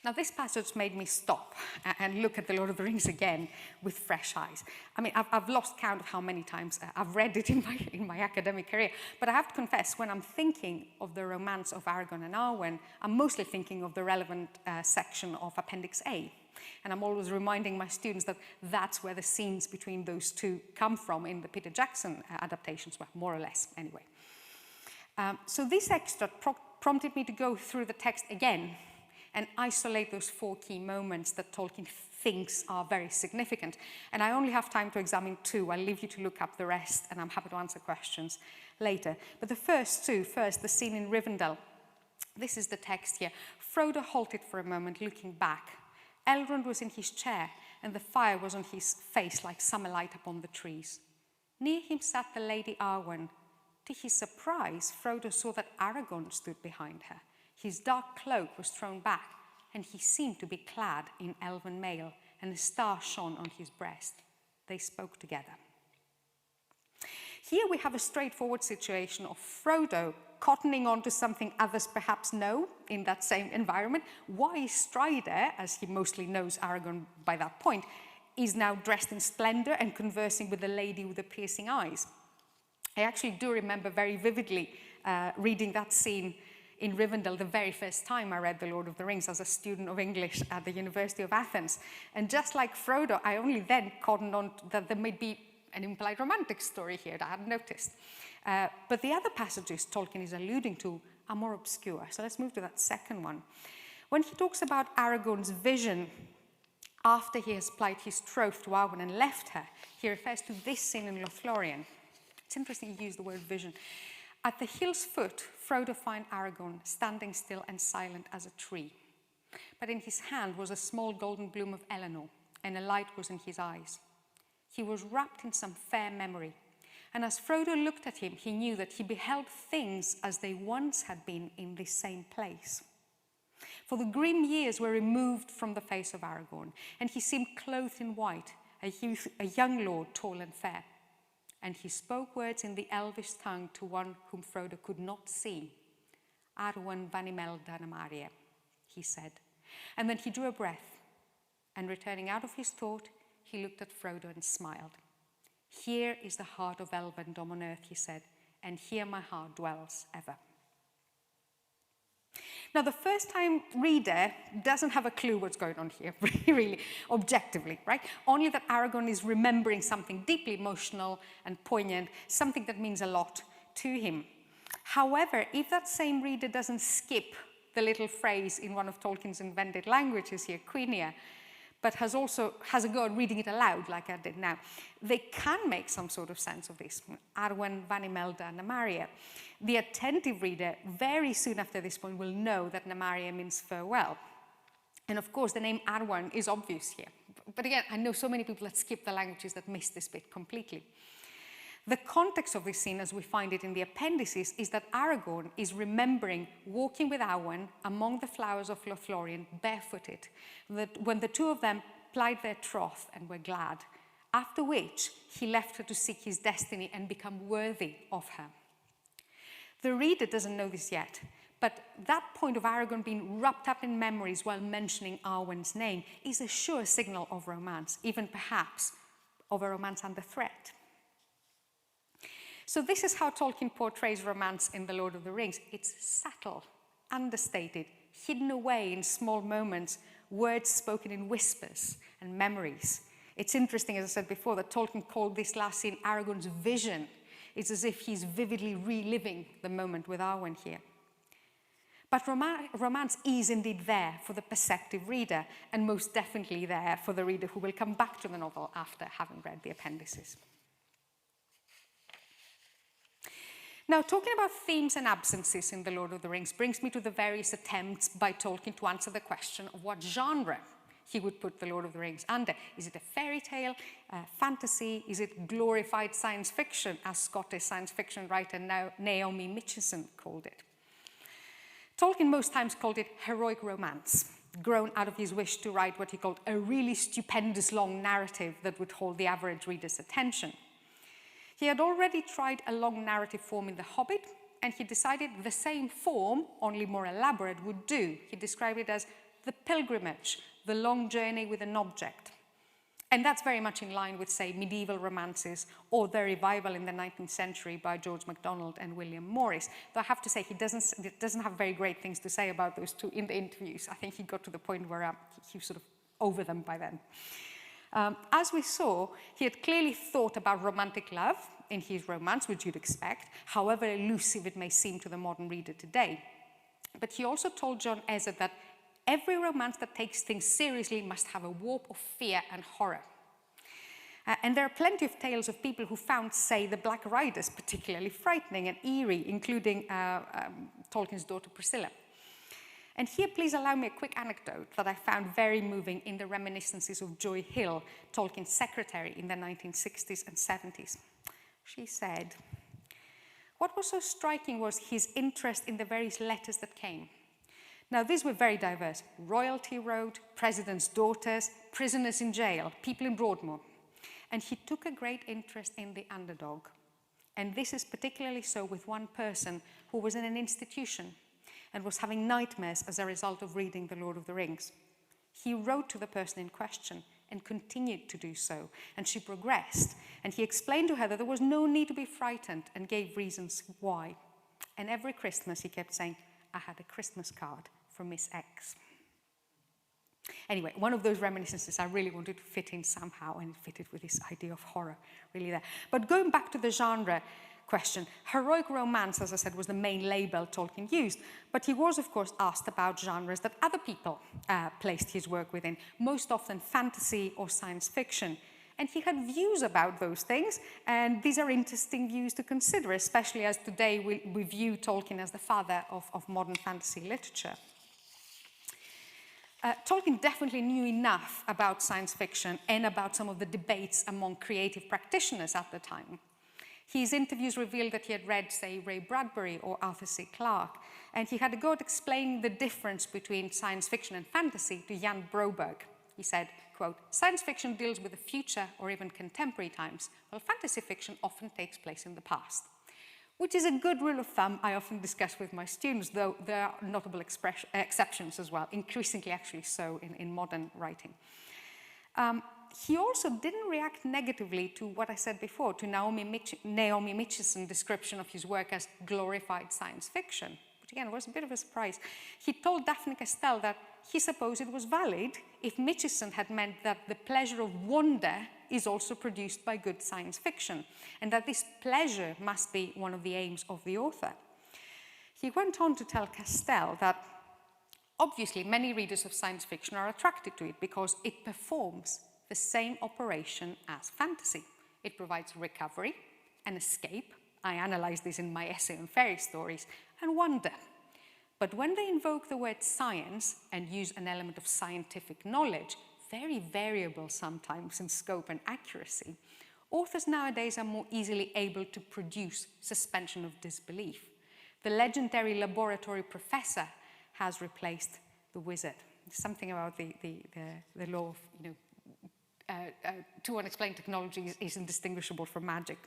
Now, this passage made me stop and look at The Lord of the Rings again with fresh eyes. I mean, I've lost count of how many times I've read it in my academic career, but I have to confess, when I'm thinking of the romance of Aragorn and Arwen, I'm mostly thinking of the relevant section of Appendix A. And I'm always reminding my students that that's where the scenes between those two come from in the Peter Jackson adaptations, well, more or less, anyway. So this extract prompted me to go through the text again and isolate those 4 key moments that Tolkien thinks are very significant. And I only have time to examine 2. I'll leave you to look up the rest, and I'm happy to answer questions later. But the first 2, first, the scene in Rivendell. This is the text here. Frodo halted for a moment, looking back. Elrond was in his chair, and the fire was on his face like summer light upon the trees. Near him sat the Lady Arwen. To his surprise, Frodo saw that Aragorn stood behind her. His dark cloak was thrown back, and he seemed to be clad in elven mail, and a star shone on his breast. They spoke together. Here we have a straightforward situation of Frodo cottoning on to something others perhaps know in that same environment. Wise Strider, as he mostly knows Aragorn by that point, is now dressed in splendor and conversing with the lady with the piercing eyes. I actually do remember very vividly reading that scene in Rivendell the very first time I read The Lord of the Rings as a student of English at the University of Athens. And just like Frodo, I only then cottoned on that there might be an implied romantic story here that I hadn't noticed. But the other passages Tolkien is alluding to are more obscure. So let's move to that second one. When he talks about Aragorn's vision after he has plied his troth to Arwen and left her, he refers to this scene in Lothlorien. It's interesting he used the word vision. At the hill's foot, Frodo finds Aragorn standing still and silent as a tree. But in his hand was a small golden bloom of Elenor, and a light was in his eyes. He was wrapped in some fair memory, and as Frodo looked at him, he knew that he beheld things as they once had been in this same place. For the grim years were removed from the face of Aragorn, and he seemed clothed in white, a young lord, tall and fair. And he spoke words in the Elvish tongue to one whom Frodo could not see. Arwen Vanimel Danamaria, he said. And then he drew a breath, and returning out of his thought, he looked at Frodo and smiled. Here is the heart of Elvendom on earth, he said, and here my heart dwells ever. Now, the first-time reader doesn't have a clue what's going on here, really, objectively, right? Only that Aragorn is remembering something deeply emotional and poignant, something that means a lot to him. However, if that same reader doesn't skip the little phrase in one of Tolkien's invented languages here, Quenya, but has a go at reading it aloud, like I did now, they can make some sort of sense of this. Arwen Vanimelda Namaria. The attentive reader, very soon after this point, will know that Namaria means farewell. And of course, the name Arwen is obvious here. But again, I know so many people that skip the languages that miss this bit completely. The context of this scene, as we find it in the appendices, is that Aragorn is remembering walking with Arwen among the flowers of Lothlorien barefooted, that when the two of them plied their troth and were glad, after which he left her to seek his destiny and become worthy of her. The reader doesn't know this yet, but that point of Aragorn being wrapped up in memories while mentioning Arwen's name is a sure signal of romance, even perhaps of a romance under threat. So this is how Tolkien portrays romance in The Lord of the Rings. It's subtle, understated, hidden away in small moments, words spoken in whispers and memories. It's interesting, as I said before, that Tolkien called this last scene Aragorn's vision. It's as if he's vividly reliving the moment with Arwen here. But romance is indeed there for the perceptive reader, and most definitely there for the reader who will come back to the novel after having read the appendices. Now, talking about themes and absences in The Lord of the Rings brings me to the various attempts by Tolkien to answer the question of what genre he would put The Lord of the Rings under. Is it a fairy tale, fantasy? Is it glorified science fiction, as Scottish science fiction writer Naomi Mitchison called it? Tolkien most times called it heroic romance, grown out of his wish to write what he called a really stupendous long narrative that would hold the average reader's attention. He had already tried a long narrative form in The Hobbit, and he decided the same form, only more elaborate, would do. He described it as the pilgrimage, the long journey with an object. And that's very much in line with, say, medieval romances or the revival in the 19th century by George MacDonald and William Morris. Though I have to say, he doesn't have very great things to say about those two in the interviews. I think he got to the point where he was sort of over them by then. As we saw, he had clearly thought about romantic love in his romance, which you'd expect, however elusive it may seem to the modern reader today. But he also told John Ezzard that every romance that takes things seriously must have a warp of fear and horror. And there are plenty of tales of people who found, say, the Black Riders particularly frightening and eerie, including Tolkien's daughter Priscilla. And here, please allow me a quick anecdote that I found very moving in the reminiscences of Joy Hill, Tolkien's secretary in the 1960s and 70s. She said, "What was so striking was his interest in the various letters that came. Now, these were very diverse. Royalty wrote, presidents' daughters, prisoners in jail, people in Broadmoor. And he took a great interest in the underdog. And this is particularly so with one person who was in an institution and was having nightmares as a result of reading The Lord of the Rings. He wrote to the person in question and continued to do so. And she progressed. And he explained to her that there was no need to be frightened and gave reasons why. And every Christmas he kept saying, 'I had a Christmas card from Miss X.'" Anyway, one of those reminiscences I really wanted to fit in somehow, and it fitted with this idea of horror, really there. But going back to the genre question, heroic romance, as I said, was the main label Tolkien used, but he was, of course, asked about genres that other people placed his work within, most often fantasy or science fiction. And he had views about those things, and these are interesting views to consider, especially as today we view Tolkien as the father of modern fantasy literature. Tolkien definitely knew enough about science fiction and about some of the debates among creative practitioners at the time. His interviews revealed that he had read, say, Ray Bradbury or Arthur C. Clarke, and he had a go at explaining the difference between science fiction and fantasy to Jan Broberg. He said, quote, "Science fiction deals with the future or even contemporary times, while fantasy fiction often takes place in the past." Which is a good rule of thumb I often discuss with my students, though there are notable exceptions as well, increasingly actually so in modern writing. He also didn't react negatively to what I said before, to Naomi Mitchison's description of his work as glorified science fiction, which again was a bit of a surprise. He told Daphne Castell that he supposed it was valid if Mitchison had meant that the pleasure of wonder is also produced by good science fiction, and that this pleasure must be one of the aims of the author. He went on to tell Castell that obviously many readers of science fiction are attracted to it because it performs the same operation as fantasy. It provides recovery, an escape, I analyze this in my essay on fairy stories, and wonder. But when they invoke the word science and use an element of scientific knowledge, very variable sometimes in scope and accuracy, authors nowadays are more easily able to produce suspension of disbelief. The legendary laboratory professor has replaced the wizard. Something about the law of, to unexplained technology is indistinguishable from magic.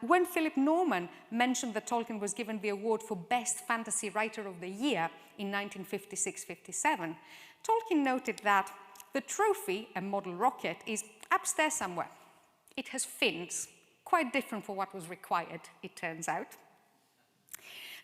When Philip Norman mentioned that Tolkien was given the award for Best Fantasy Writer of the Year in 1956-57, Tolkien noted that the trophy, a model rocket, is upstairs somewhere. It has fins, quite different from what was required, it turns out.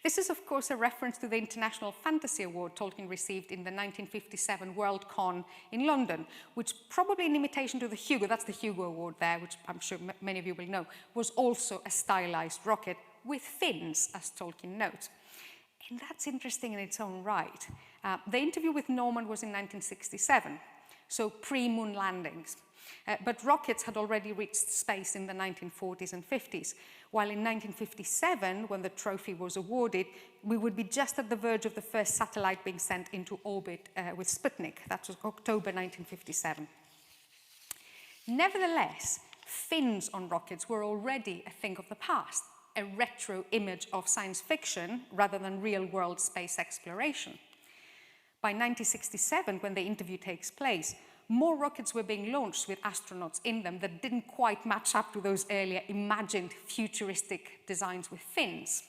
This is, of course, a reference to the International Fantasy Award Tolkien received in the 1957 Worldcon in London, which, probably in imitation to the Hugo, that's the Hugo Award there, which I'm sure many of you will know, was also a stylized rocket with fins, as Tolkien notes. And that's interesting in its own right. The interview with Norman was in 1967, so pre-moon landings. But rockets had already reached space in the 1940s and 50s, while in 1957, when the trophy was awarded, we would be just at the verge of the first satellite being sent into orbit with Sputnik. That was October 1957. Nevertheless, fins on rockets were already a thing of the past, a retro image of science fiction rather than real-world space exploration. By 1967, when the interview takes place, more rockets were being launched with astronauts in them that didn't quite match up to those earlier imagined futuristic designs with fins.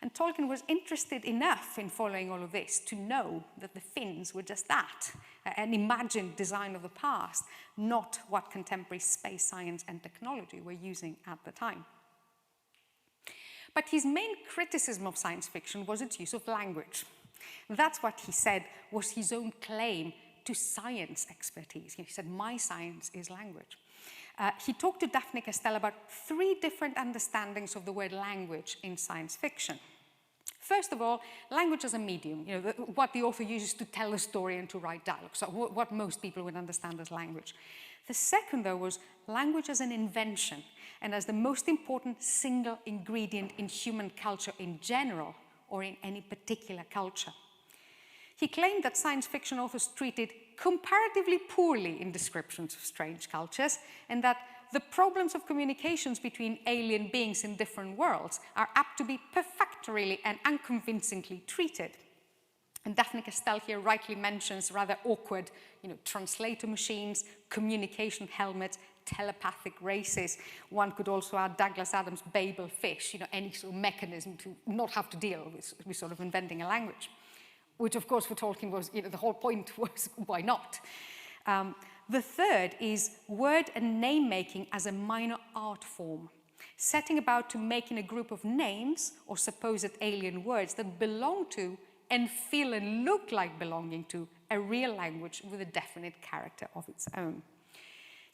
And Tolkien was interested enough in following all of this to know that the fins were just that, an imagined design of the past, not what contemporary space science and technology were using at the time. But his main criticism of science fiction was its use of language. That's what he said was his own claim to science expertise. He said, my science is language. He talked to Daphne Castell about 3 different understandings of the word language in science fiction. First of all, language as a medium, what the author uses to tell a story and to write dialogue, so what most people would understand as language. The second, though, was language as an invention and as the most important single ingredient in human culture in general or in any particular culture. He claimed that science fiction authors treated comparatively poorly in descriptions of strange cultures, and that the problems of communications between alien beings in different worlds are apt to be perfunctorily and unconvincingly treated. And Daphne Castell here rightly mentions rather awkward, translator machines, communication helmets, telepathic races. One could also add Douglas Adams' Babel fish, any sort of mechanism to not have to deal with sort of inventing a language. Which, of course, for Tolkien was, the whole point was, why not? The third is word and name-making as a minor art form, setting about to make in a group of names or supposed alien words that belong to and feel and look like belonging to a real language with a definite character of its own.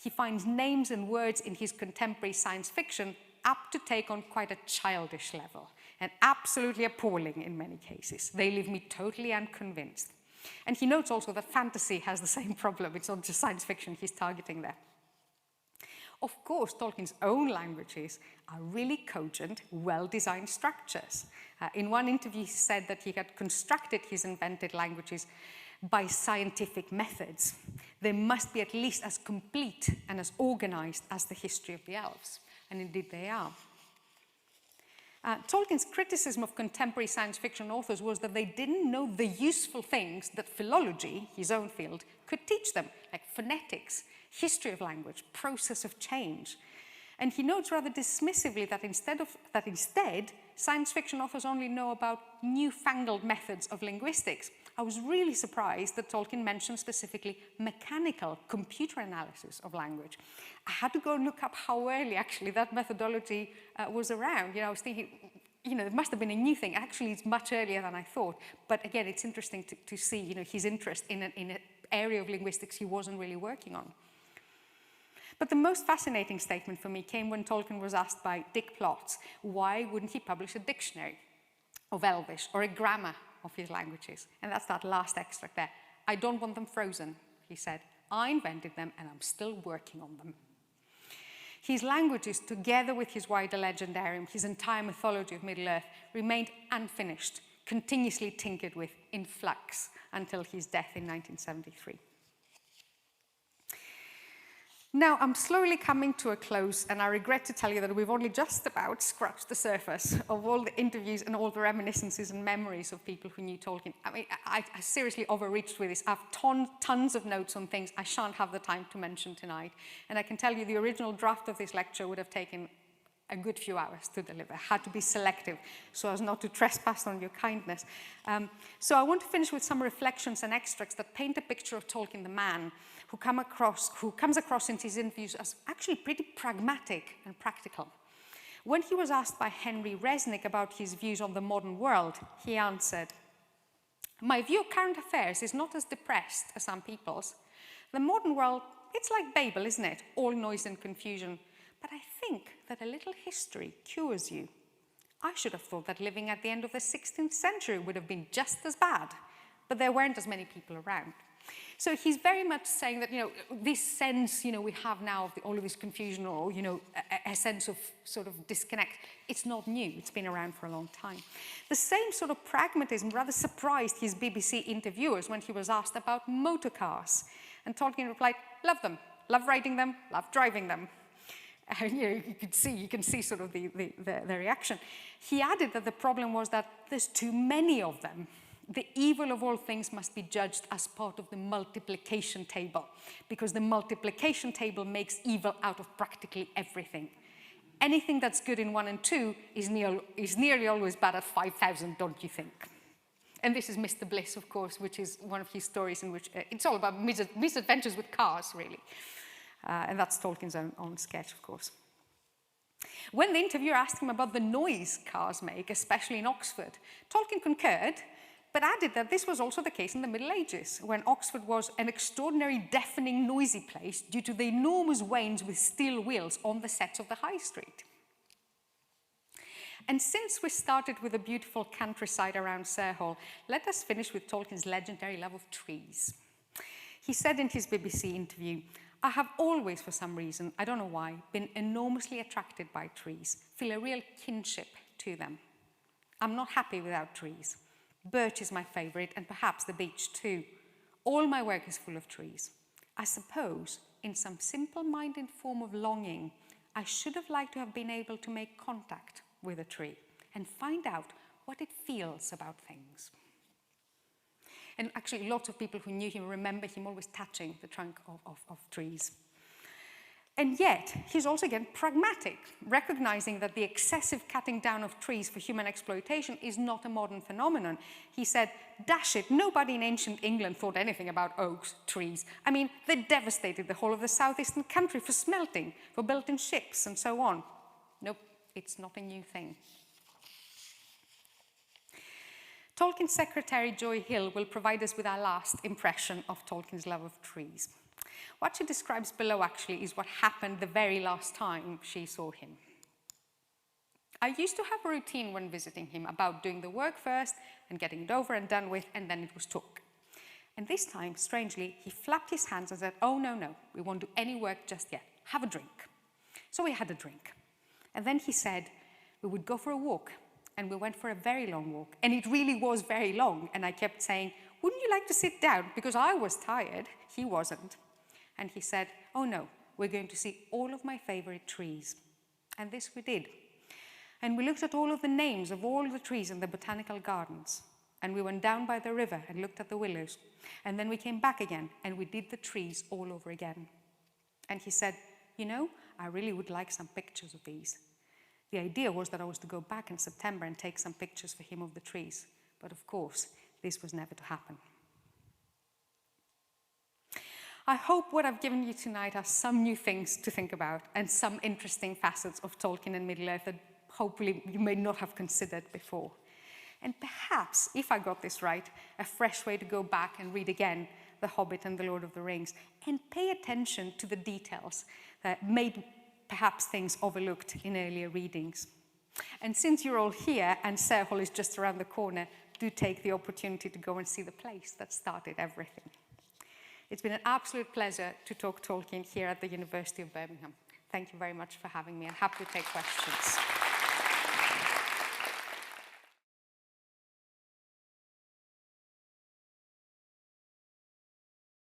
He finds names and words in his contemporary science fiction apt to take on quite a childish level, and absolutely appalling in many cases. They leave me totally unconvinced. And he notes also that fantasy has the same problem. It's not just science fiction he's targeting there. Of course, Tolkien's own languages are really cogent, well-designed structures. In one interview, he said that he had constructed his invented languages by scientific methods. They must be at least as complete and as organized as the history of the elves. And indeed they are. Tolkien's criticism of contemporary science fiction authors was that they didn't know the useful things that philology, his own field, could teach them, like phonetics, history of language, process of change. And he notes rather dismissively that instead, science fiction authors only know about newfangled methods of linguistics. I was really surprised that Tolkien mentioned specifically mechanical computer analysis of language. I had to go and look up how early actually that methodology was around. I was thinking, it must have been a new thing. Actually, it's much earlier than I thought. But again, it's interesting to see, his interest in an area of linguistics he wasn't really working on. But the most fascinating statement for me came when Tolkien was asked by Dick Plotz, why wouldn't he publish a dictionary of Elvish or a grammar of his languages? And that's that last extract there. I don't want them frozen, he said. I invented them and I'm still working on them. His languages, together with his wider legendarium, his entire mythology of Middle-earth, remained unfinished, continuously tinkered with, in flux, until his death in 1973. Now, I'm slowly coming to a close, and I regret to tell you that we've only just about scratched the surface of all the interviews and all the reminiscences and memories of people who knew Tolkien. I mean, I seriously overreached with this. I have tons of notes on things I shan't have the time to mention tonight. And I can tell you the original draft of this lecture would have taken a good few hours to deliver. I had to be selective so as not to trespass on your kindness. So I want to finish with some reflections and extracts that paint a picture of Tolkien the man, who comes across in his interviews as actually pretty pragmatic and practical. When he was asked by Henry Resnick about his views on the modern world, he answered, "My view of current affairs is not as depressed as some people's. The modern world, it's like Babel, isn't it? All noise and confusion. But I think that a little history cures you. I should have thought that living at the end of the 16th century would have been just as bad, but there weren't as many people around." So he's very much saying that, this sense, we have now of all of this confusion or, a sense of sort of disconnect, it's not new. It's been around for a long time. The same sort of pragmatism rather surprised his BBC interviewers when he was asked about motor cars. And Tolkien replied, "Love them, love riding them, love driving them." And, you can see sort of the reaction. He added that the problem was that there's too many of them. The evil of all things must be judged as part of the multiplication table, because the multiplication table makes evil out of practically everything. Anything that's good in 1 and 2 is nearly always bad at 5,000, don't you think? And this is Mr. Bliss, of course, which is one of his stories in which it's all about misadventures with cars, really. And that's Tolkien's own sketch, of course. When the interviewer asked him about the noise cars make, especially in Oxford, Tolkien concurred, but added that this was also the case in the Middle Ages, when Oxford was an extraordinary, deafening, noisy place due to the enormous wains with steel wheels on the sets of the High Street. And since we started with the beautiful countryside around Sarehall, let us finish with Tolkien's legendary love of trees. He said in his BBC interview, "I have always, for some reason, I don't know why, been enormously attracted by trees, feel a real kinship to them. I'm not happy without trees. Birch is my favorite, and perhaps the beech too. All my work is full of trees. I suppose, in some simple-minded form of longing, I should have liked to have been able to make contact with a tree and find out what it feels about things." And actually, lots of people who knew him remember him always touching the trunk of trees. And yet, he's also, again, pragmatic, recognizing that the excessive cutting down of trees for human exploitation is not a modern phenomenon. He said, "Dash it, nobody in ancient England thought anything about oaks, trees. I mean, they devastated the whole of the southeastern country for smelting, for building ships, and so on. Nope, it's not a new thing." Tolkien's secretary, Joy Hill, will provide us with our last impression of Tolkien's love of trees. What she describes below, actually, is what happened the very last time she saw him. "I used to have a routine when visiting him about doing the work first and getting it over and done with, and then it was talk. And this time, strangely, he flapped his hands and said, 'Oh, no, we won't do any work just yet. Have a drink.' So we had a drink. And then he said we would go for a walk. And we went for a very long walk. And it really was very long. And I kept saying, 'Wouldn't you like to sit down?' Because I was tired. He wasn't. And he said, 'Oh no, we're going to see all of my favorite trees.' And this we did. And we looked at all of the names of all the trees in the botanical gardens. And we went down by the river and looked at the willows. And then we came back again and we did the trees all over again. And he said, 'I really would like some pictures of these.' The idea was that I was to go back in September and take some pictures for him of the trees. But of course, this was never to happen." I hope what I've given you tonight are some new things to think about and some interesting facets of Tolkien and Middle-earth that hopefully you may not have considered before. And perhaps, if I got this right, a fresh way to go back and read again The Hobbit and The Lord of the Rings and pay attention to the details that made perhaps things overlooked in earlier readings. And since you're all here and Sarehall is just around the corner, do take the opportunity to go and see the place that started everything. It's been an absolute pleasure to talk Tolkien here at the University of Birmingham. Thank you very much for having me. I'm happy to take questions.